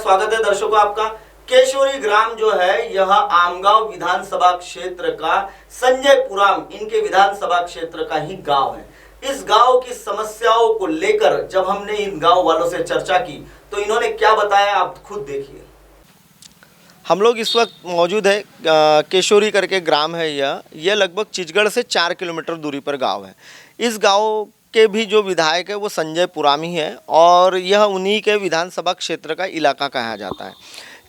स्वागत है दर्शकों आपका। केशोरी ग्राम जो है यह आमगांव विधानसभा क्षेत्र का संजयपुराम इनके विधानसभा क्षेत्र का ही गांव है। इस गांव की समस्याओं को लेकर जब हमने इन गांव वालों से चर्चा की तो इन्होंने क्या बताया आप खुद देखिए। हम लोग इस वक्त मौजूद है केशोरी करके ग्राम है यह लगभग चिचगढ़ से 4 किलोमीटर दूरी पर गांव है। इस गांव के भी जो विधायक है वो संजय पुरामी है और यह उन्हीं के विधानसभा क्षेत्र का इलाका कहा जाता है।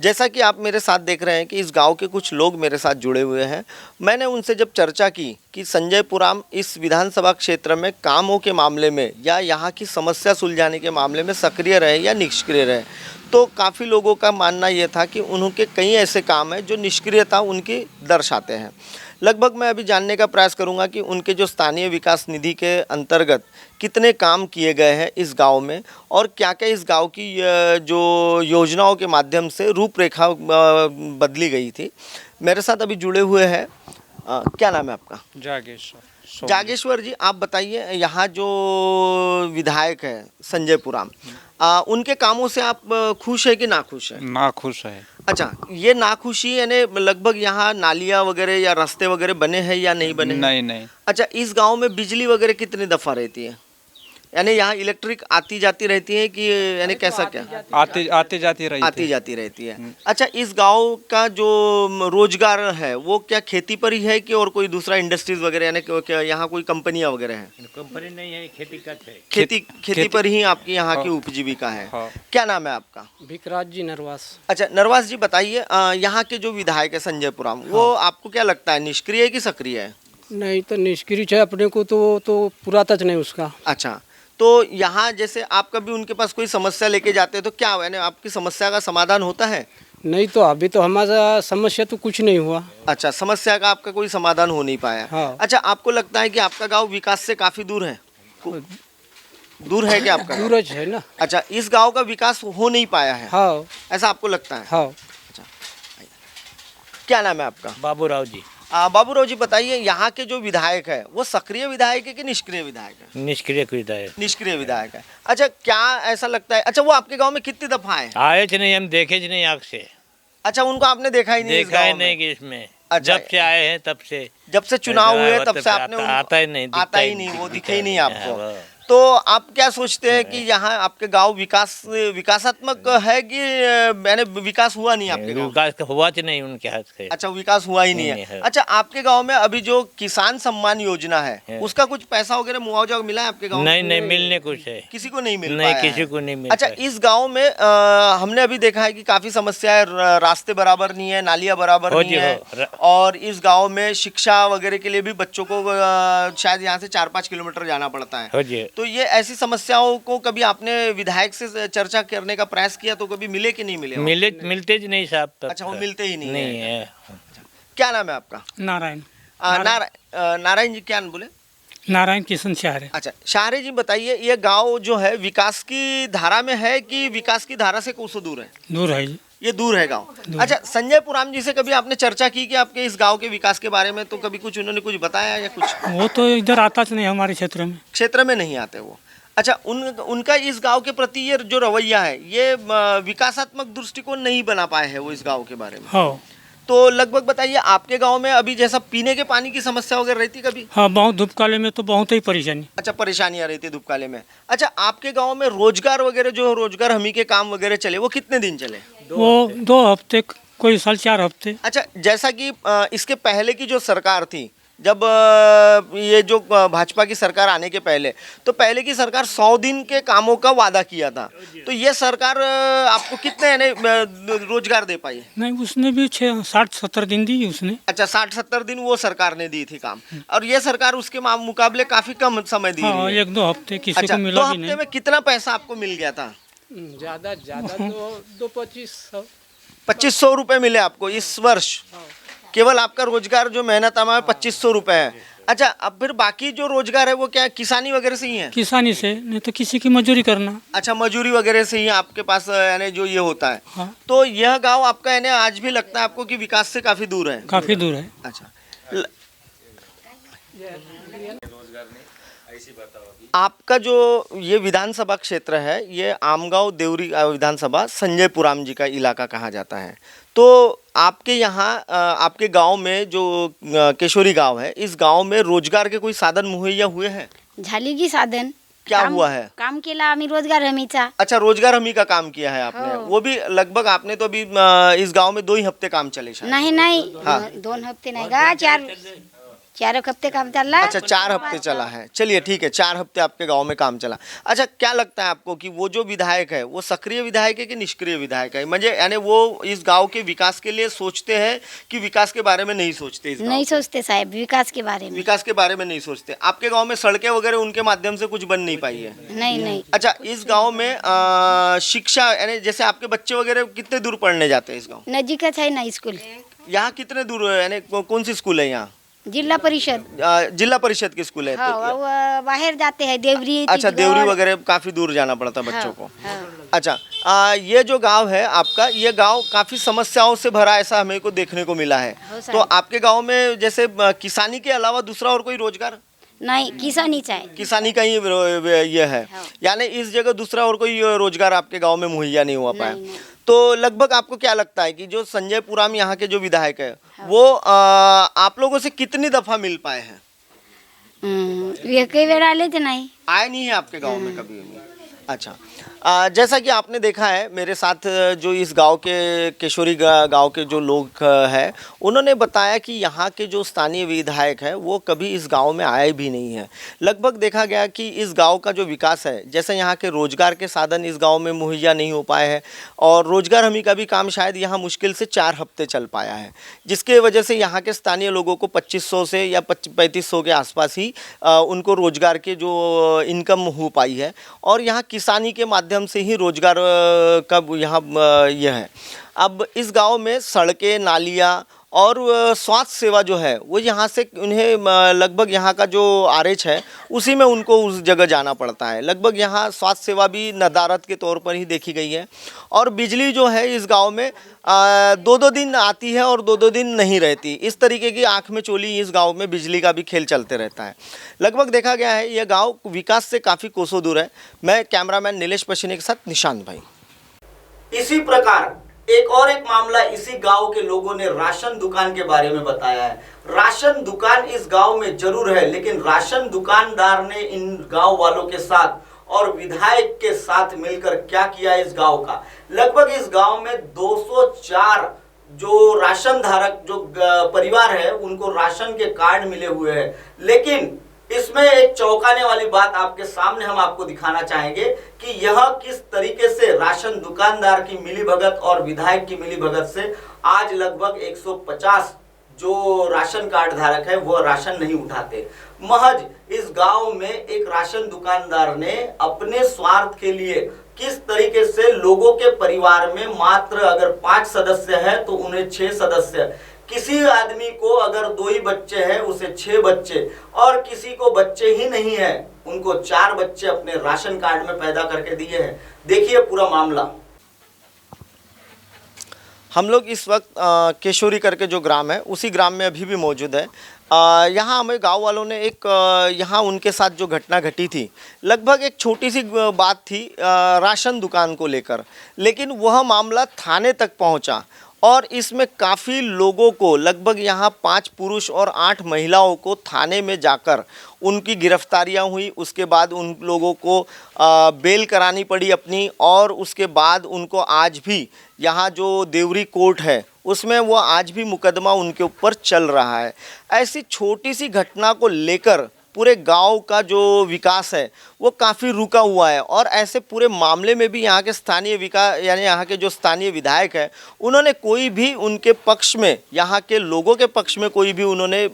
जैसा कि आप मेरे साथ देख रहे हैं कि इस गांव के कुछ लोग मेरे साथ जुड़े हुए हैं। मैंने उनसे जब चर्चा की कि संजय पुराम इस विधानसभा क्षेत्र में कामों के मामले में या यहाँ की समस्या सुलझाने के मामले में सक्रिय रहे या निष्क्रिय रहे, तो काफ़ी लोगों का मानना ये था कि उनके कई ऐसे काम हैं जो निष्क्रियता उनकी दर्शाते हैं। लगभग मैं अभी जानने का प्रयास करूंगा कि उनके जो स्थानीय विकास निधि के अंतर्गत कितने काम किए गए हैं इस गांव में और क्या क्या इस गांव की जो योजनाओं के माध्यम से रूपरेखा बदली गई थी। मेरे साथ अभी जुड़े हुए हैं, क्या नाम है आपका? जागेश्वर जी, आप बताइए यहाँ जो विधायक है संजय पुराम, उनके कामों से आप खुश है कि नाखुश है? नाखुश है। अच्छा, ये नाखुशी यानी लगभग यहाँ नालियाँ वगैरह या रास्ते वगैरह बने हैं या नहीं बने? नहीं। अच्छा, इस गांव में बिजली वगैरह कितनी दफ़ा रहती है? यानी यहाँ इलेक्ट्रिक आती जाती रहती है कि यानी कैसा क्या? आती जाती रहती है। अच्छा, इस गांव का जो रोजगार है वो क्या खेती पर ही है कि और कोई दूसरा इंडस्ट्रीज वगैरह यानी क्या यहाँ कोई कंपनियां वगैरह हैं? कंपनी नहीं है, खेती का है। खेती पर ही आपकी यहाँ की उपजीविका है। क्या नाम है आपका? भिकराज जी नरवास। अच्छा, नरवास जी बताइए, यहाँ के जो विधायक है संजय पुराम, वो आपको क्या लगता है निष्क्रिय है कि सक्रिय है? नहीं तो निष्क्रिय है, अपने को तो पूरा टच नहीं उसका। अच्छा, तो यहाँ जैसे आप कभी उनके पास कोई समस्या लेके जाते हैं तो क्या यानी आपकी समस्या का समाधान होता है? नहीं तो अभी तो हमारा समस्या तो कुछ नहीं हुआ। अच्छा, समस्या का आपका कोई समाधान हो नहीं पाया। हाँ। अच्छा, आपको लगता है कि आपका गांव विकास से काफी दूर है? दूर है क्या आपका? दूर है ना। अच्छा, इस गांव का विकास हो नहीं पाया है? हाँ। ऐसा आपको लगता है? हाँ। अच्छा, क्या नाम है आपका? बाबूराव जी। बाबूराव जी बताइए, यहाँ के जो विधायक है वो सक्रिय विधायक है कि निष्क्रिय विधायक है? निष्क्रिय विधायक। निष्क्रिय विधायक है। अच्छा, क्या ऐसा लगता है? अच्छा, वो आपके गांव में कितनी दफा आए? आए थे नहीं, हम देखे थे नहीं आँख से। अच्छा, उनको आपने देखा ही नहीं? देखा ही नहीं कि इसमें। अच्छा, जब से आए हैं तब से। जब से चुनाव हुए तब से आपने आता ही नहीं, वो दिखे ही नहीं आपको। तो आप क्या सोचते हैं कि यहाँ आपके गांव विकासात्मक है कि मैंने विकास हुआ नहीं आपके गांव? विकास हुआ तो नहीं उनके हाथ से। अच्छा, विकास हुआ ही नहीं है। अच्छा, आपके गांव में अभी जो किसान सम्मान योजना है उसका कुछ पैसा वगैरह मुआवजा मिला है आपके गांव? नहीं मिलने कुछ है, किसी को नहीं मिल नहीं, पाया किसी है। को नहीं मिल। अच्छा, इस गाँव में हमने अभी देखा है कि काफी समस्याएं, रास्ते बराबर नहीं है, नालियाँ बराबर नहीं है और इस गाँव में शिक्षा वगैरह के लिए भी बच्चों को शायद यहाँ से 4-5 किलोमीटर जाना पड़ता है। तो ये ऐसी समस्याओं को कभी आपने विधायक से चर्चा करने का प्रयास किया तो कभी मिले कि नहीं मिले? मिलते ही नहीं साहब। अच्छा, वो मिलते ही नहीं है। क्या नाम है आपका? नारायण। नारायण जी, क्या बोले? नारायण किशन शाहरे। अच्छा, शाहरे जी बताइए, ये गांव जो है विकास की धारा में है कि विकास की धारा से कोसों दूर है? दूर है जी। ये दूर है गांव। अच्छा, संजय पुराम जी से कभी आपने चर्चा की कि आपके इस गांव के विकास के बारे में? तो कभी कुछ उन्होंने कुछ बताया या कुछ? वो तो इधर आता नहीं, हमारे क्षेत्र में नहीं आते वो। अच्छा, उनका इस गांव के प्रति ये जो रवैया है ये विकासात्मक दृष्टिकोण नहीं बना पाए हैं वो इस गांव के बारे में। हाँ। तो लगभग बताइए, आपके गांव में अभी जैसा पीने के पानी की समस्या वगैरह रहती कभी? हाँ, बहुत धूपकाले में तो बहुत ही परेशानी। अच्छा, परेशानियां रहती धूपकाले में। अच्छा, आपके गांव में रोजगार वगैरह जो रोजगार हमी के काम वगैरह चले वो कितने दिन चले? वो 2 हफ्ते, कोई साल 4 हफ्ते। अच्छा, जैसा कि इसके पहले की जो सरकार थी, जब ये जो भाजपा की सरकार आने के पहले, तो पहले की सरकार 100 दिन के कामों का वादा किया था, तो ये सरकार आपको कितने रोजगार दे पाई? नहीं, उसने भी 60-70 दिन दी उसने। अच्छा, 60-70 दिन वो सरकार ने दी थी काम, और ये सरकार उसके मुकाबले काफी कम समय दी। हाँ, 1-2 हफ्ते किसी को मिला 2 हफ्ते में कितना पैसा आपको मिल गया था? ज्यादा तो 2500 रुपये मिले आपको इस वर्ष? केवल आपका रोजगार जो मेहनत है 2500 रुपये है। अच्छा, अब फिर बाकी जो रोजगार है वो क्या किसानी वगैरह से ही है? किसानी से, नहीं तो किसी की मजदूरी करना। अच्छा, मजदूरी वगैरह से ही आपके पास यानी जो ये होता है। हाँ। तो यह गांव आपका यानी आज भी लगता है आपको कि विकास से काफी दूर है? काफी दूर है। अच्छा, आपका जो ये विधानसभा क्षेत्र है, ये आमगांव देवरी विधानसभा संजय पुराम जी का इलाका कहा जाता है। तो आपके यहाँ आपके गांव में जो केशोरी गांव है, इस गांव में रोजगार के कोई साधन मुहैया हुए हैं? झाली की साधन क्या हुआ है? काम केला आम्ही रोजगार हमीचा। अच्छा, रोजगार हमी का काम किया है आपने। हो। वो भी लगभग आपने तो अभी इस गांव में 2 ही हफ्ते काम चले शायद। नाही नाही हाँ। 2 हफ्ते नाही का, 4 हफ्ते काम चालला। अच्छा, 4 हफ्ते चला है। चलिए ठीक है, 4 हफ्ते आपके गांव में काम चला। अच्छा, क्या लगता है आपको कि वो जो विधायक है वो सक्रिय विधायक है कि निष्क्रिय विधायक है? म्हणजे यानी वो इस गांव के विकास के लिए सोचते हैं कि विकास के बारे में नहीं सोचते? इस गांव नहीं के? सोचते साहब विकास के बारे में। विकास के बारे में नहीं सोचते। आपके गांव में सड़कें वगैरह उनके माध्यम से कुछ बन नहीं पाई है? नहीं नहीं अच्छा, इस गांव में शिक्षा यानी जैसे आपके बच्चे वगैरह कितने दूर पढ़ने जाते हैं इस गांव? नजीकच है ना स्कूल। यहाँ कितने दूर है, यानी कौन सी स्कूल है यहाँ? जिला परिषद। जिला परिषद की स्कूल है। हाँ, तो वो बाहर जाते हैं देवरी। अच्छा, तितगढ़। देवरी वगैरह काफी दूर जाना पड़ता है बच्चों को। हाँ। अच्छा, ये जो गांव है आपका, ये गांव काफी समस्याओं से भरा ऐसा हमें को देखने को मिला है। हो सर। तो आपके गांव में जैसे किसानी के अलावा दूसरा और कोई रोजगार? नहीं किसानी चाहे। किसानी का ही ये है, हाँ। यानी इस जगह दूसरा और कोई रोजगार आपके गांव में मुहैया नहीं हुआ पाया। नहीं। तो लगभग आपको क्या लगता है कि जो संजय पुराम यहाँ के जो विधायक है, वो आप लोगों से कितनी दफा मिल पाए हैं? ये कई बार आले थे नहीं। आए नहीं है आपके गांव में कभी भी? अच्छा, जैसा कि आपने देखा है, मेरे साथ जो इस गांव के केशोरी गांव के जो लोग हैं, उन्होंने बताया कि यहाँ के जो स्थानीय विधायक है वो कभी इस गांव में आए भी नहीं है। लगभग देखा गया कि इस गांव का जो विकास है, जैसे यहाँ के रोजगार के साधन इस गांव में मुहैया नहीं हो पाए हैं, और रोजगार हमी का भी काम शायद यहाँ मुश्किल से 4 हफ्ते चल पाया है, जिसके वजह से यहाँ के स्थानीय लोगों को 2500 से या 3500 के आसपास ही उनको रोजगार के जो इनकम हो पाई है, और यहाँ किसानी के माध्यम से ही रोजगार का यहाँ यह है। अब इस गांव में सड़कें, नालियाँ और स्वास्थ्य सेवा जो है वो यहाँ से उन्हें लगभग यहाँ का जो आरएच है उसी में उनको उस जगह जाना पड़ता है। लगभग यहाँ स्वास्थ्य सेवा भी नदारत के तौर पर ही देखी गई है, और बिजली जो है इस गांव में 2-2 दिन आती है और 2-2 दिन नहीं रहती। इस तरीके की आँख में चोली इस गांव में बिजली का भी खेल चलते रहता है। लगभग देखा गया है यह गाँव विकास से काफ़ी कोसों दूर है। मैं कैमरामैन नीलेश पश्चिनी के साथ निशांत भाई। इसी प्रकार एक मामला इसी गांव के लोगों ने राशन दुकान के बारे में बताया है। राशन दुकान इस गांव में जरूर है, लेकिन राशन दुकानदार ने इन गांव वालों के साथ और विधायक के साथ मिलकर क्या किया इस गांव का। लगभग इस गांव में 204 जो राशन धारक जो परिवार है उनको राशन के कार्ड मिले हुए हैं, लेकिन इसमें एक चौंकाने वाली बात आपके सामने हम आपको दिखाना चाहेंगे कि यह किस तरीके से राशन दुकानदार की मिलीभगत और विधायक की मिलीभगत से आज लगभग 150 जो राशन कार्ड धारक है वो राशन नहीं उठाते। महज इस गांव में एक राशन दुकानदार ने अपने स्वार्थ के लिए किस तरीके से लोगों के परिवार में मात्र अगर 5 सदस्य हैं तो उन्हें 6 सदस्य, किसी आदमी को अगर 2 ही बच्चे हैं उसे 6 बच्चे, और किसी को बच्चे ही नहीं है उनको 4 बच्चे अपने राशन कार्ड में पैदा करके दिए हैं। देखिए पूरा मामला। हम लोग इस वक्त केशोरी करके जो ग्राम है उसी ग्राम में अभी भी मौजूद है। यहाँ हमें गांव वालों ने एक यहाँ उनके साथ जो घटना घटी थी, लगभग एक छोटी सी बात थी राशन दुकान को लेकर, लेकिन वह मामला थाने तक पहुँचा और इसमें काफ़ी लोगों को, लगभग यहाँ 5 पुरुष और 8 महिलाओं को थाने में जाकर उनकी गिरफ्तारियाँ हुई। उसके बाद उन लोगों को बेल करानी पड़ी अपनी, और उसके बाद उनको आज भी यहाँ जो देवरी कोर्ट है उसमें वो आज भी मुकदमा उनके ऊपर चल रहा है। ऐसी छोटी सी घटना को लेकर पूरे गांव का जो विकास है वो काफ़ी रुका हुआ है, और ऐसे पूरे मामले में भी यहाँ के स्थानीय विकास यानी यहाँ के जो स्थानीय विधायक है उन्होंने कोई भी उनके पक्ष में, यहाँ के लोगों के पक्ष में कोई भी उन्होंने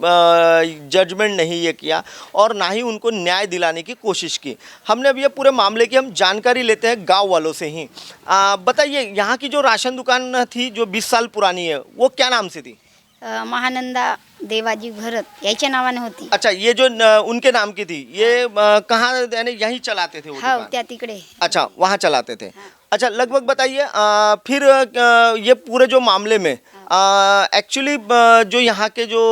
जजमेंट नहीं ये किया और ना ही उनको न्याय दिलाने की कोशिश की। हमने अब ये पूरे मामले की हम जानकारी लेते हैं गाँव वालों से ही। बताइए, यहाँ की जो राशन दुकान थी जो 20 साल पुरानी है वो क्या नाम से थी? महानंदा देवाजी भरत याच्या नावाने होती। अच्छा, ये जो उनके नाम की थी ये कहाँ यानी यहीं चलाते थे वो हाँ दुकान? त्या तिकडे। अच्छा, वहाँ चलाते थे। अच्छा, लगभग बताइए फिर ये पूरे जो मामले में एक्चुअली जो यहाँ के जो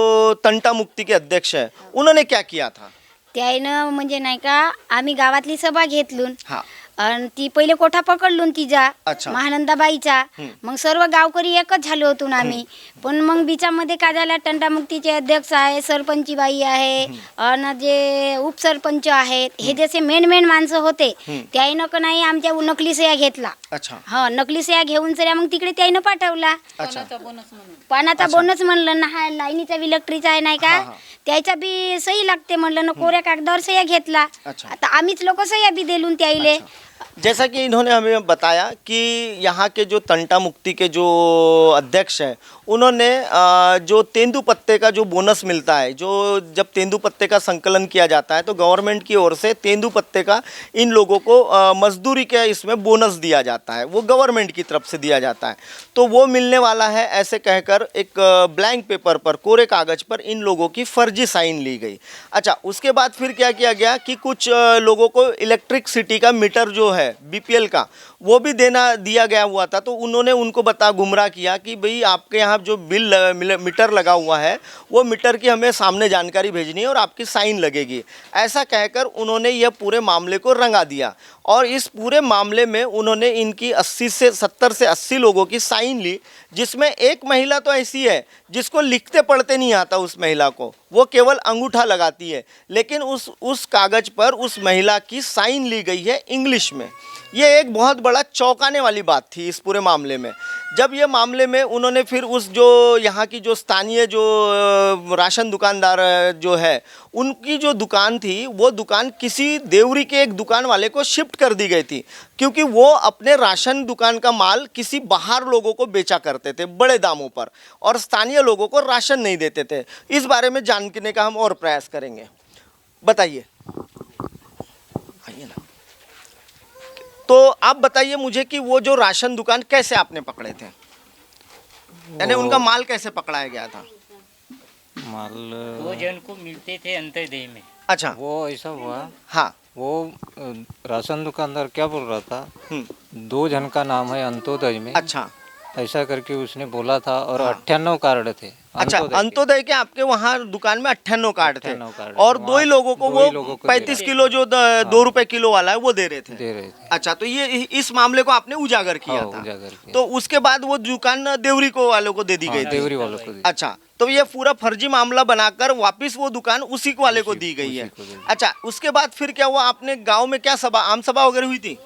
तंटा मुक्ति के अध्यक्ष हैं उन्होंने क्या किया था? त्यानं म्हणजे नाही का आम्ही गावातली सभा घेतलून हा आणि ती पहिले कोठा पकडलून तिचा अच्छा. महानंदाबाईचा मग सर्व गावकरी एकच झालो होतो ना आम्ही. पण मग बिचामध्ये काय झालं तंटामुक्तीचे अध्यक्ष आहे, सरपंची बाई आहे आणि जे उपसरपंच आहेत, हे जसे मेन माणसं होते त्याईनं का नाही आमच्या नकली सह्या घेतला. अच्छा हा नकली सह्या घेऊन सऱ्या मग तिकडे त्याईनं पाठवला. अच्छा पानाचा बोनस म्हणलं ना, हा लाईनीचा इलेक्ट्रिकचा आहे नाही का, त्याच्या बी सही लागते म्हणलं ना, कोऱ्या कागदावर सह्या घेतला. अच्छा. आता आम्हीच लोक सह्या बी दिलून त्याईले. जैसा कि इन्होंने हमें बताया कि यहाँ के जो तंटा मुक्ति के जो अध्यक्ष हैं उन्होंने जो तेंदू पत्ते का जो बोनस मिलता है, जो जब तेंदू पत्ते का संकलन किया जाता है तो गवर्नमेंट की ओर से तेंदू पत्ते का इन लोगों को मजदूरी के इसमें बोनस दिया जाता है, वो गवर्नमेंट की तरफ से दिया जाता है, तो वो मिलने वाला है ऐसे कहकर एक ब्लैंक पेपर पर, कोरे कागज़ पर इन लोगों की फर्जी साइन ली गई. अच्छा, उसके बाद फिर क्या किया गया कि कुछ लोगों को इलेक्ट्रिसिटी का मीटर जो है बीपीएल का वो भी दिया गया हुआ था, तो उन्होंने उनको गुमराह किया कि भाई आपके यहाँ जो मीटर लगा हुआ है वो मीटर की हमें सामने जानकारी भेजनी है और आपकी साइन लगेगी. ऐसा कहकर उन्होंने यह पूरे मामले को रंगा दिया और इस पूरे मामले में उन्होंने इनकी 70 से 80 लोगों की साइन ली, जिसमें एक महिला तो ऐसी है जिसको लिखते पढ़ते नहीं आता. उस महिला को वो केवल अंगूठा लगाती है, लेकिन उस कागज़ पर उस महिला की साइन ली गई है इंग्लिश में. ये एक बहुत बड़ा चौंकाने वाली बात थी इस पूरे मामले में. जब ये मामले में उन्होंने फिर उस जो यहाँ की जो स्थानीय जो राशन दुकानदार जो है उनकी जो दुकान थी वो दुकान किसी देवरी के एक दुकान वाले को शिफ्ट कर दी गई थी, क्योंकि वो अपने राशन दुकान का माल किसी बाहर लोगों को बेचा करते थे बड़े दामों पर और स्थानीय लोगों को राशन नहीं देते थे. इस बारे में जानने का हम और प्रयास करेंगे. बताइए, आइए ना. तो आप बताइए मुझे कि वो जो राशन दुकान कैसे आपने पकड़े थे, यानी उनका माल कैसे पकड़ाया गया था? माल वो जन को मिलते थे अंत्योदय में. अच्छा. वो ऐसा हुआ, हाँ. वो राशन दुकानदार क्या बोल रहा था, 2 जन का नाम है अंत्योदय में, अच्छा ऐसा करके उसने बोला था और 98 कार्ड थे. अच्छा, अंत्योदय के आपके वहाँ दुकान में 98 कार्ड थे 98 कार्ड और थे. दो ही लोगों को दो ही वो लोगों को 35 दे किलो जो 2 रुपए किलो वाला है वो दे रहे थे. दे रहे थे. अच्छा, तो ये इस मामले को आपने उजागर किया हाँ, था. उजागर किया. तो उसके बाद वो दुकान देवरी को वालों को दे दी गई थी. देवरी वालों को दी. अच्छा, तो ये पूरा फर्जी मामला बनाकर वापस वो दुकान उसी वाले को दी गई है. को दी गई. अच्छा, उसके बाद फिर क्या हुआ, आपने गांव में क्या सभा, आम सभा वगैरह हुई थी?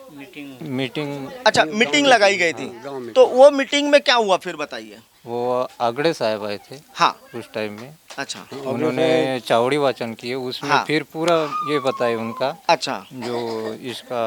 मीटिंग. अच्छा, मीटिंग लगाई गई थी. तो वो मीटिंग में क्या हुआ फिर बताइए. वो आगड़े साहब आए थे हाँ. उस टाइम में. अच्छा. उन्होंने चावड़ी वाचन किए, उसमें हाँ. फिर पूरा ये बताए उनका अच्छा, जो इसका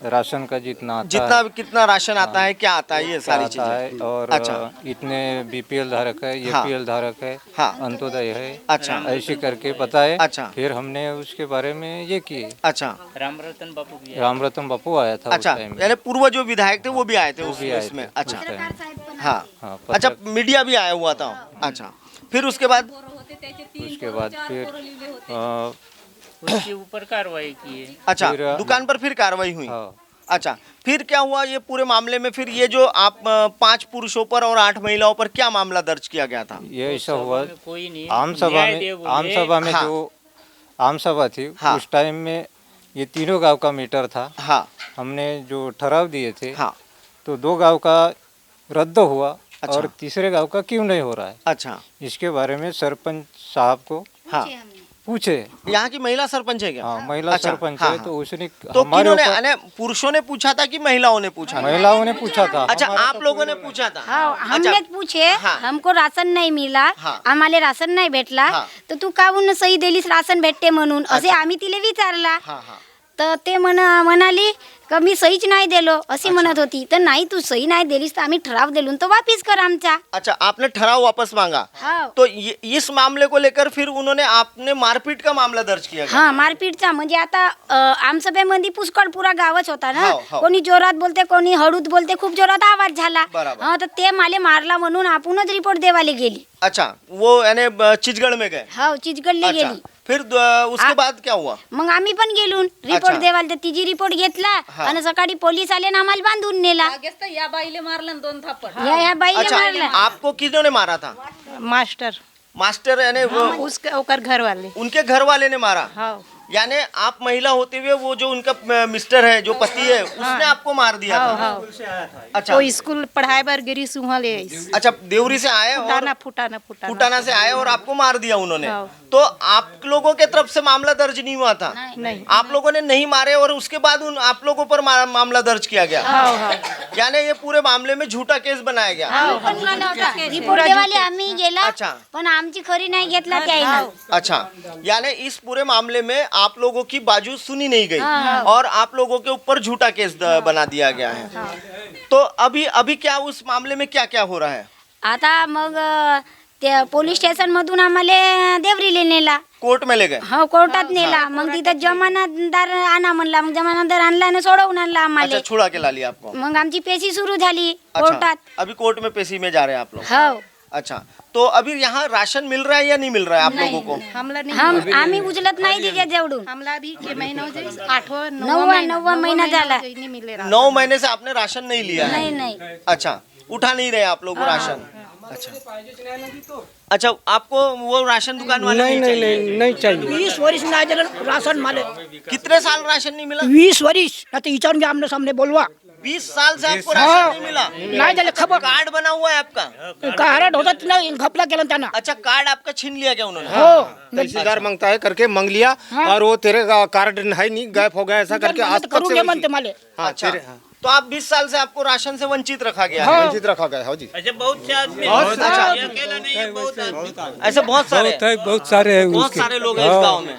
राशन का जितना आता जितना है, कितना राशन आता है, क्या आता है, ये क्या सारी आता है, चीजें. और अच्छा. इतने बीपीएल धारक है, हाँ. एपीएल धारक है, हाँ. अंत्योदय है, अच्छा. ऐसे करके बताए. अच्छा. फिर हमने उसके बारे में ये किए. अच्छा. रामरतन बापू भी आए. रामरतन बापू आया था उस अच्छा, टाइम में. यानी पूर्व जो विधायक थे वो भी आए थे वो भी आए उसमें. थे अच्छा. उस टाइम में. हाँ. हाँ, अच्छा, मीडिया भी आया हुआ था. अच्छा, फिर उसके बाद फिर उसके ऊपर कार्रवाई की है. अच्छा, फिर दुकान पर फिर कार्रवाई हुई. हाँ, अच्छा, फिर क्या हुआ ये पूरे मामले में, फिर ये जो आप 5 पुरुषों पर और 8 महिलाओं पर क्या मामला दर्ज किया गया था? ये ऐसा हुआ कोई नहीं. आम सभा न्याय में. दे बोले. आम सभा में हाँ. जो आम सभा थी हाँ. उस टाइम में ये तीनों गांव का मीटर था. हाँ. हमने जो ठहराव दिए थे हाँ. तो 2 गांव का रद्द हुआ. अच्छा. और तीसरे गांव का क्यों नहीं हो रहा है, अच्छा. इसके बारे में सरपंच साहब को हाँ. पूछे. यहाँ की महिला सरपंच है क्या? हाँ, महिला अच्छा, सरपंच हाँ, है. हाँ. तो उसने तो हमारे किन्होंने, ऊपर- यानी पुरुषों ने पूछा था कि महिलाओं ने पूछा था? महिलाओं ने पूछा था. अच्छा, हमारा आप तो लोगों पूरे ने पूछा था? हाँ, हमने अच्छा. पूछे. हाँ. हमको राशन नाही मिला, हाँ. आम्हाला राशन नाही भेटला, हाँ. तर तू काहून सही दिलीस राशन भेटते म्हणून, असे अच्छा. आम्ही तिला विचारला. हाँ. हाँ. तर ते म्हणाली का मी सहीच नाही दिलो अशी म्हणत होती. तर नाही, तू सही नाही दिलीस तर आम्ही ठराव दिलून तो वापिस कर आमचा. अच्छा, आपने ठराव वापस मांगा. हाँ. तो इस मामले को लेकर फिर उन्होंने, आपने मारपीट का मामला दर्ज किया क्या? हा, मारपीटचा म्हणजे आता आमसभेमध्ये पुष्कळ पुरा गावच होता ना. हो, हो. कोणी जोरात बोलते, कोणी हळूद बोलते, खूप जोरात आवाज झाला. बराबर. हा, तर ते माले मारला म्हणून आपणच रिपोर्ट देवाले गेली. अच्छा, वो यानी चिचगढ़ में गए. हो, चिचगडले अच्छा, गेली. फिर उसके बाद क्या हुआ? मग आम्ही पण गेलून अच्छा. रिपोर्ट देवाल, तर तिची रिपोर्ट घेतला हा. आणि सकाळी पोलीस आले ना आम्हाला बांधून नेला. या बाईले मारलं 2 थापड. या बाईला अच्छा, मारला. आपको किसने मारा था? मास्टर मास्टर यानी वो उसके ओकर घर वाले. उनके घर वाले ने मारा. हाँ. यानी आप महिला होते हुए वो जो उनका मिस्टर है, जो पति है, उसने आपको मार दिया था? अच्छा, वो स्कूल पढ़ाए बार गिरी सुहा ले अच्छा, देवरी से आए और फुटाना फुटाना से आए और आपको मार दिया उन्होंने। हाँ। तो आप लोगों के तरफ से मामला दर्ज नहीं हुआ था? नहीं। आप लोगों ने नहीं मारे और उसके बाद आप लोगों पर मामला दर्ज किया गया? यानी ये पूरे मामले में झूठा केस बनाया गया? रिपोर्ट देवाले आम्ही गेला अच्छा। पण आमची खरी नाही घेतला त्याईनं. अच्छा, यानी इस पूरे मामले में आप लोगों की बाजू सुनी नहीं गई और आप लोगों के ऊपर झूठा केस बना दिया गया है। तो अभी क्या उस मामले में क्या क्या हो रहा है? आता मग त्या पोलीस स्टेशन मधून आम्हाला देवरीले नेला. कोर्ट में ले गए? हो, कोर्टात नेला. मग तिथं जमानतदार आणा म्हणला. मग जमानतदार आणला आणि सोडवून आणला आम्हाला. अच्छा, छुड़ा के ला लिया आपको? मग आमची पेशी सुरू झाली अच्छा, कोर्टात. अभी कोर्ट में पेशी में जा रहे हैं आप लोग? हो, अच्छा, तो अभी यहाँ राशन मिल रहा है या नहीं मिल रहा है आप लोगों को? हमला नहीं हम आम्ही उचलत नाही तिच्या जवळून. हमला भी के महीना हो जाए 8वां नववा महिना झाला. नहीं मिले 9 महीने से आपने राशन नहीं लिया है? नाही नाही. अच्छा, उठा नहीं रहे आप लोग वो राशन? अच्छा, आपको वो राशन दुकान वाले नहीं नहीं नहीं चाहिए? नहीं नहीं चाहिए. 20 वर्ष नाही दिलं राशन मला. कितने साल राशन नहीं मिला? 20 वर्ष आता विचारून घ्या आमने सामने बोलवा. 20 साल से आपको राशन नहीं मिला? नाही दिलं खबर कार्ड बना हुआ है आपका? का हरट होतात नाही घपला केलं त्यांना. अच्छा, कार्ड आपका छीन लिया क्या उन्होंने? हो, तहसीलदार मांगता है करके मांग लिया और वो तेरे का कार्ड है नहीं, गायब हो गया, ऐसा करके आज तक करून से घे म्हणते मला. हाँ, अच्छा, तेरे हाँ, तो आप 20 साल से आपको राशन से वंचित रखा गया है? वंचित रखा गया है जी। ऐसे बहुत से आदमी अच्छा, ये अकेला नहीं है, बहुत आदमी। ऐसे बहुत सारे बहुत सारे हैं बहुत उसके. सारे लोग हैं इस गांव में।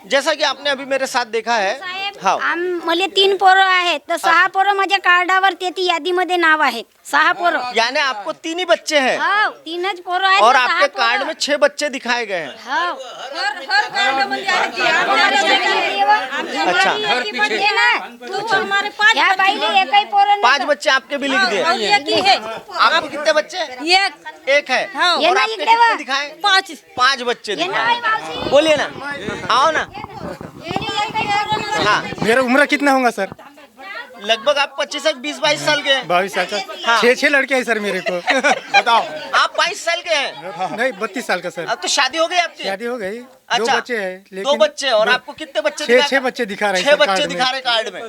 जैसा कि आपने अभी मेरे साथ देखा है, हाँ, मला 3 पोरं आहेत तर 6 पोरं माझ्या कार्डावर ती यादीमध्ये नाव आहेत. 6 पोरं. यानी आपको 3 ही बच्चे हैं हो, 3च पोरं आहेत. और तर 6 आपके पोरं. कार्ड में 6 बच्चे दिखाए गए हैं? हो. अच्छा, ह्या बाईले एकही पोरं 5 बच्चे आपके भी लिख दिए? आपके कितने बच्चे? एक है। ये और ना आपके इकडे कितने वा. दिखाए? 5 5 बच्चे ये ना दिखाए। बाई मावशी. बोलिए ना, आओ ना। हाँ, मेरा उम्र कितना होगा सर? लगभग आप 25-22 साल के हैं। 22 साल का। हाँ। 6 लड़के हैं सर मेरे को। बताओ। आप 22 साल के हैं? नहीं, 32 साल का सर। अब तो शादी हो गई आपकी? शादी हो गई, 2 अच्छा, बच्चे हैं, 2 बच्चे और आपको कितने बच्चे? 6 बच्चे दिखा रहे हैं 6 सर बच्चे कार्ड में। दिखा रहे कार्ड में।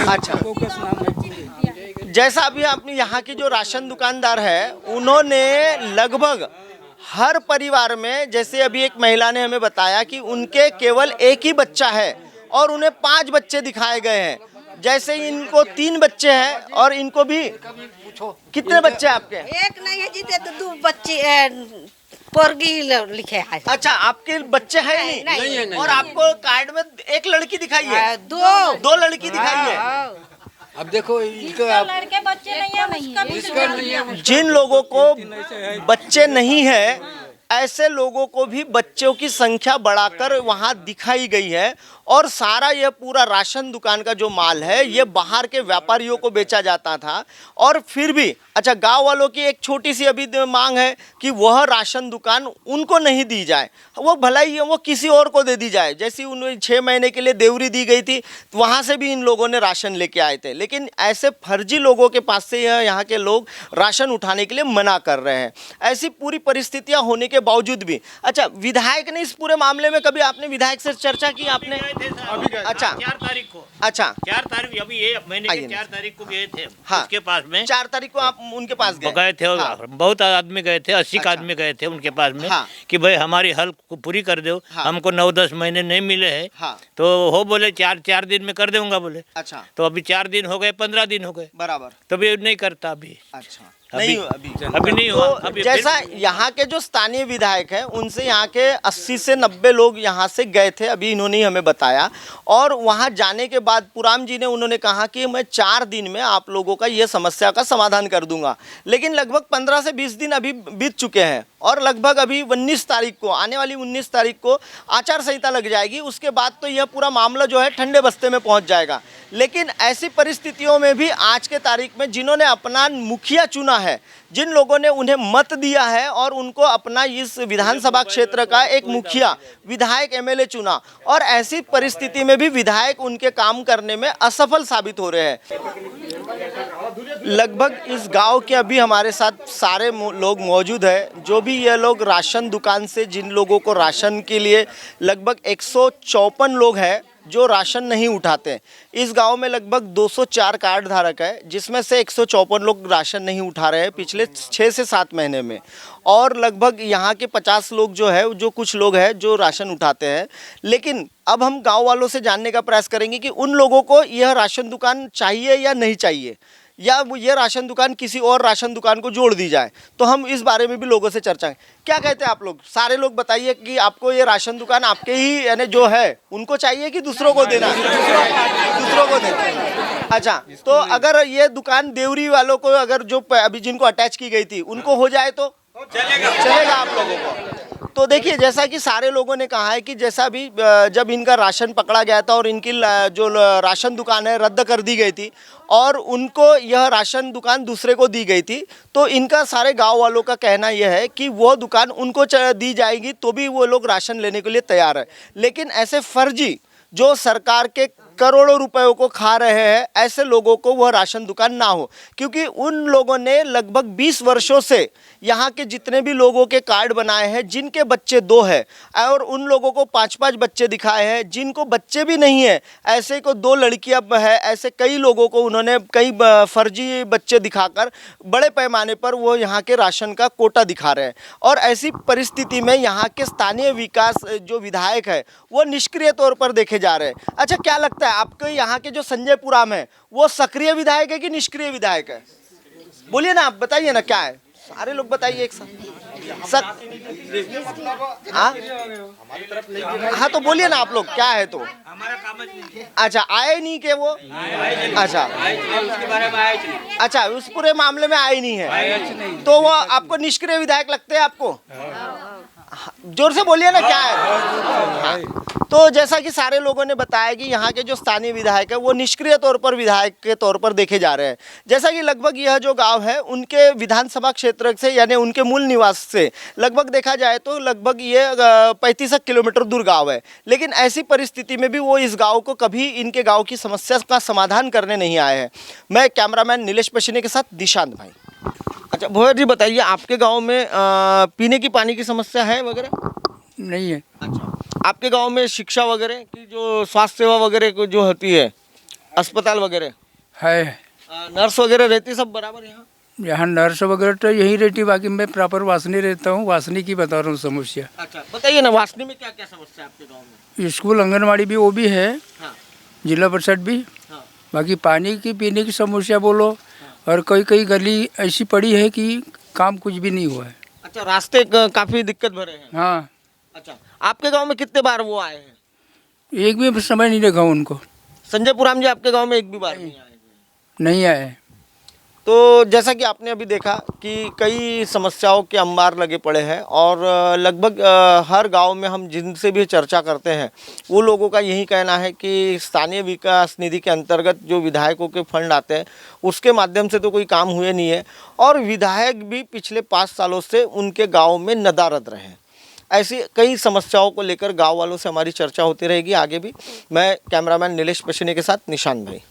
अच्छा, बोगस नाम है. जैसा अभी आपने यहाँ की जो राशन दुकानदार है, उन्होंने लगभग हर परिवार में, जैसे अभी एक महिला ने हमें बताया कि उनके केवल एक ही बच्चा है और उन्हें 5 बच्चे दिखाए गए हैं। जैसे इनको 3 बच्चे हैं और इनको भी। कितने बच्चे हैं आपके? एक नहीं है जीते तो 2 बच्चे पोरगी लिखे है. अच्छा, आपके बच्चे हैं ही नहीं, और आपको कार्ड में एक लड़की दिखाई है? 2 लड़की दिखाई है। अब देखो इनको लड़के बच्चे नहीं है उसका भी इसका नहीं है. जिन लोगों को बच्चे नहीं है, ऐसे लोगों को भी बच्चों की संख्या बढ़ाकर वहाँ दिखाई गई है और सारा यह पूरा राशन दुकान का जो माल है ये बाहर के व्यापारियों को बेचा जाता था। और फिर भी अच्छा, गांव वालों की एक छोटी सी अभी मांग है कि वह राशन दुकान उनको नहीं दी जाए, वो भलाई वो किसी और को दे दी जाए। जैसी उन्हें 6 महीने के लिए देवरी दी गई थी, वहाँ से भी इन लोगों ने राशन लेके आए थे, लेकिन ऐसे फर्जी लोगों के पास से यहाँ के लोग राशन उठाने के लिए मना कर रहे हैं। ऐसी पूरी परिस्थितियाँ होने के बावजूद भी अच्छा, विधायक ने इस पूरे मामले में कभी आपने विधायक से चर्चा की आपने? अच्छा, 4 तारीख को। अच्छा, 4 तारीख अभी ये महीने आइए के ना। 4 तारीख को गए थे हाँ। उसके पास में। 4 तारीख को आप उनके पास वो गए थे और हाँ। बहुत आदमी गए थे, 80 अच्छा। आदमी गए थे उनके पास में हाँ। कि भाई हमारी हल को पूरी कर दो। हाँ। हमको 9-10 महीने नहीं मिले हैं। हाँ। तो हो बोले 4 दिन में कर दूंगा बोले। अच्छा, तो अभी 4 दिन हो गए, 15 दिन हो गए, बराबर। तो भी नहीं करता अभी। अच्छा, अभी- नहीं हुआ अभी। अभी नहीं हुआ। तो अभी जैसा यहाँ के जो स्थानीय विधायक हैं उनसे यहाँ के 80 से 90 लोग यहाँ से गए थे, अभी इन्होंने ही हमें बताया। और वहाँ जाने के बाद पुराम जी ने उन्होंने कहा कि मैं 4 दिन में आप लोगों का ये समस्या का समाधान कर दूंगा। लेकिन लगभग 15 से 20 दिन अभी बीत चुके हैं और लगभग अभी 19 तारीख को, आने वाली 19 तारीख को आचार संहिता लग जाएगी। उसके बाद तो यह पूरा मामला जो है ठंडे बस्ते में पहुँच जाएगा। लेकिन ऐसी परिस्थितियों में भी आज के तारीख में जिन्होंने अपना मुखिया चुना है, जिन लोगों ने उन्हें मत दिया है और उनको अपना इस विधानसभा क्षेत्र का एक मुखिया, विधायक, एमएलए चुना, और ऐसी परिस्थिति में भी विधायक उनके काम करने में असफल साबित हो रहे हैं। लगभग इस गांव के अभी हमारे साथ सारे लोग मौजूद हैं, जो भी ये लोग राशन दुकान से, जिन लोगों को राशन के लिए लगभग 154 लोग हैं जो राशन नहीं उठाते हैं। इस गांव में लगभग 204 कार्ड धारक है, जिसमें से 154 लोग राशन नहीं उठा रहे हैं पिछले 6 से 7 महीने में, और लगभग यहाँ के 50 लोग जो है, जो कुछ लोग हैं जो राशन उठाते हैं। लेकिन अब हम गांव वालों से जानने का प्रयास करेंगे कि उन लोगों को यह राशन दुकान चाहिए या नहीं चाहिए, या वो ये राशन दुकान किसी और राशन दुकान को जोड़ दी जाए। तो हम इस बारे में भी लोगों से चर्चा करें। क्या कहते हैं आप लोग? सारे लोग बताइए कि आपको ये राशन दुकान आपके ही यानी जो है उनको चाहिए कि दूसरों को देना? दूसरों को देना। अच्छा, तो अगर ये दुकान देवरी वालों को, अगर जो अभी जिनको अटैच की गई थी उनको हो जाए तो चलेगा आप लोगों को? तो देखिए, जैसा कि सारे लोगों ने कहा है कि जैसा भी जब इनका राशन पकड़ा गया था और इनकी जो राशन दुकान है रद्द कर दी गई थी और उनको यह राशन दुकान दूसरे को दी गई थी, तो इनका सारे गांव वालों का कहना यह है कि वो दुकान उनको दी जाएगी तो भी वो लोग राशन लेने के लिए तैयार है। लेकिन ऐसे फर्जी जो सरकार के करोड़ों रुपयों को खा रहे हैं, ऐसे लोगों को वह राशन दुकान ना हो, क्योंकि उन लोगों ने लगभग 20 वर्षों से यहाँ के जितने भी लोगों के कार्ड बनाए हैं, जिनके बच्चे 2 हैं और उन लोगों को 5-5 बच्चे दिखाए हैं, जिनको बच्चे भी नहीं है, ऐसे को 2 लड़कियाँ हैं, ऐसे कई लोगों को उन्होंने कई फर्जी बच्चे दिखाकर बड़े पैमाने पर वो यहाँ के राशन का कोटा दिखा रहे हैं। और ऐसी परिस्थिति में यहाँ के स्थानीय विकास जो विधायक है वो निष्क्रिय तौर पर देखे जा रहे हैं। अच्छा, क्या लगता है आपको यहाँ के जो संजय पुराम है वो सक्रिय विधायक है कि निष्क्रिय विधायक है? बोलिए ना, आप बताइए ना, क्या है? सारे लोग बताइए एक साथ। हाँ तो बोलिए ना आप लोग, क्या है? तो अच्छा, आए नहीं के वो? अच्छा, उस पूरे मामले में आए नहीं है, तो वो आपको निष्क्रिय विधायक लगते हैं आपको? जोर से बोलिए ना, क्या है? हाँ। तो जैसा कि सारे लोगों ने बताया कि यहाँ के जो स्थानीय विधायक है वो निष्क्रिय तौर पर विधायक के तौर पर देखे जा रहे हैं। जैसा कि लगभग यह जो गांव है उनके विधानसभा क्षेत्र से, यानी उनके मूल निवास से लगभग देखा जाए तो लगभग ये 35 किलोमीटर दूर गाँव है। लेकिन ऐसी परिस्थिति में भी वो इस गाँव को कभी इनके गाँव की समस्या का समाधान करने नहीं आए हैं। मैं कैमरामैन नीलेश पश्चिनी के साथ दिशांत भाई। अच्छा भोयर जी, बताइए, आपके गांव में पीने की पानी की समस्या है वगैरह? नहीं है। अच्छा, आपके गांव में शिक्षा वगैरह की जो स्वास्थ्य सेवा वगैरह जो होती है, अस्पताल वगैरह है? नर्स वगैरह रहती सब बराबर यहाँ? यहाँ नर्स वगैरह तो यही रहती, बाकी मैं प्रॉपर वासनी रहता हूँ। वासनी की बता रहा हूँ समस्या। अच्छा, बताइए ना, वासनी में क्या क्या समस्या है आपके गाँव में? स्कूल, आंगनवाड़ी भी वो भी है, हाँ। जिला परिषद भी, हाँ। बाकी पानी की, पीने की समस्या बोलो, और कई गली ऐसी पड़ी है कि काम कुछ भी नहीं हुआ है। अच्छा, रास्ते काफी दिक्कत भरे हैं? हाँ। अच्छा, आपके गांव में कितने बार वो आए हैं? एक भी समय नहीं देखा उनको। संजय पुराम जी आपके गांव में एक भी बार नहीं आए? नहीं आए। तो जैसा कि आपने अभी देखा कि कई समस्याओं के अंबार लगे पड़े हैं और लगभग हर गांव में हम जिनसे भी चर्चा करते हैं वो लोगों का यही कहना है कि स्थानीय विकास निधि के अंतर्गत जो विधायकों के फंड आते हैं उसके माध्यम से तो कोई काम हुए नहीं है, और विधायक भी पिछले 5 सालों से उनके गाँव में नदारद रहे हैं। ऐसी कई समस्याओं को लेकर गाँव वालों से हमारी चर्चा होती रहेगी आगे भी। मैं कैमरामैन नीलेश पश्चिनी के साथ निशांत भाई।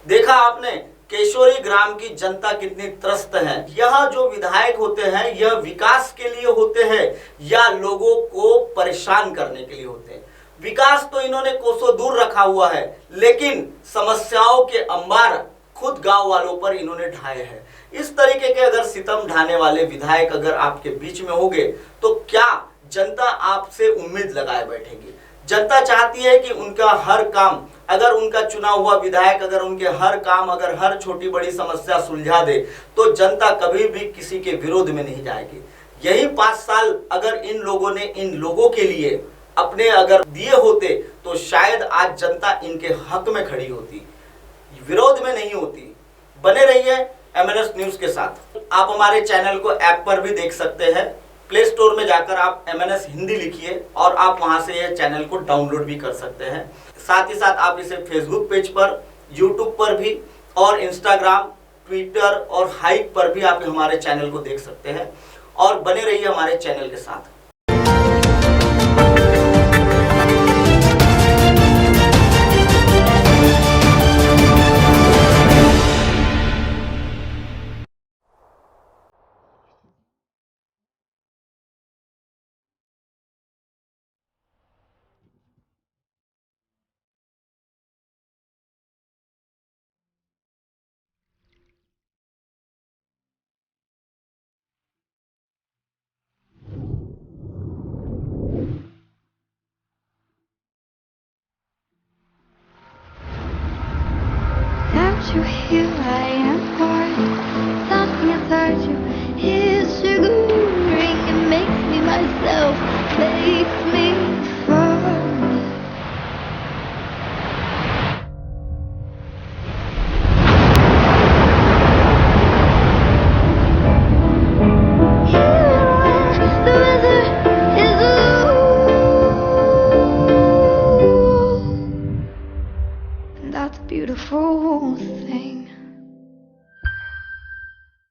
देखा आपने केशोरी ग्राम की जनता कितनी त्रस्त है। यह जो विधायक होते हैं यह विकास के लिए होते हैं या लोगों को परेशान करने के लिए होते हैं? विकास तो इन्होंने कोसों दूर रखा हुआ है, लेकिन समस्याओं के अंबार खुद गांव वालों पर इन्होंने ढाए हैं। इस तरीके के अगर सितम ढाने वाले विधायक अगर आपके बीच में होंगे तो क्या जनता आपसे उम्मीद लगाए बैठेगी? जनता चाहती है कि उनका हर काम, अगर उनका चुना हुआ विधायक अगर उनके हर काम, अगर हर छोटी बड़ी समस्या सुलझा दे तो जनता कभी भी किसी के विरोध में नहीं जाएगी। यही 5 साल अगर इन लोगों ने इन लोगों के लिए अपने अगर दिए होते तो शायद आज जनता इनके हक में खड़ी होती, विरोध में नहीं होती। बने रहिए MNS न्यूज के साथ। आप हमारे चैनल को ऐप पर भी देख सकते हैं। प्ले स्टोर में जाकर आप MNS हिंदी लिखिए और आप वहां से यह चैनल को डाउनलोड भी कर सकते हैं। साथ ही साथ आप इसे फेसबुक पेज पर, यूट्यूब पर भी और इंस्टाग्राम ट्विटर और हाइक पर भी आप हमारे चैनल को देख सकते हैं। और बने रहिए हमारे चैनल के साथ। Without you here, I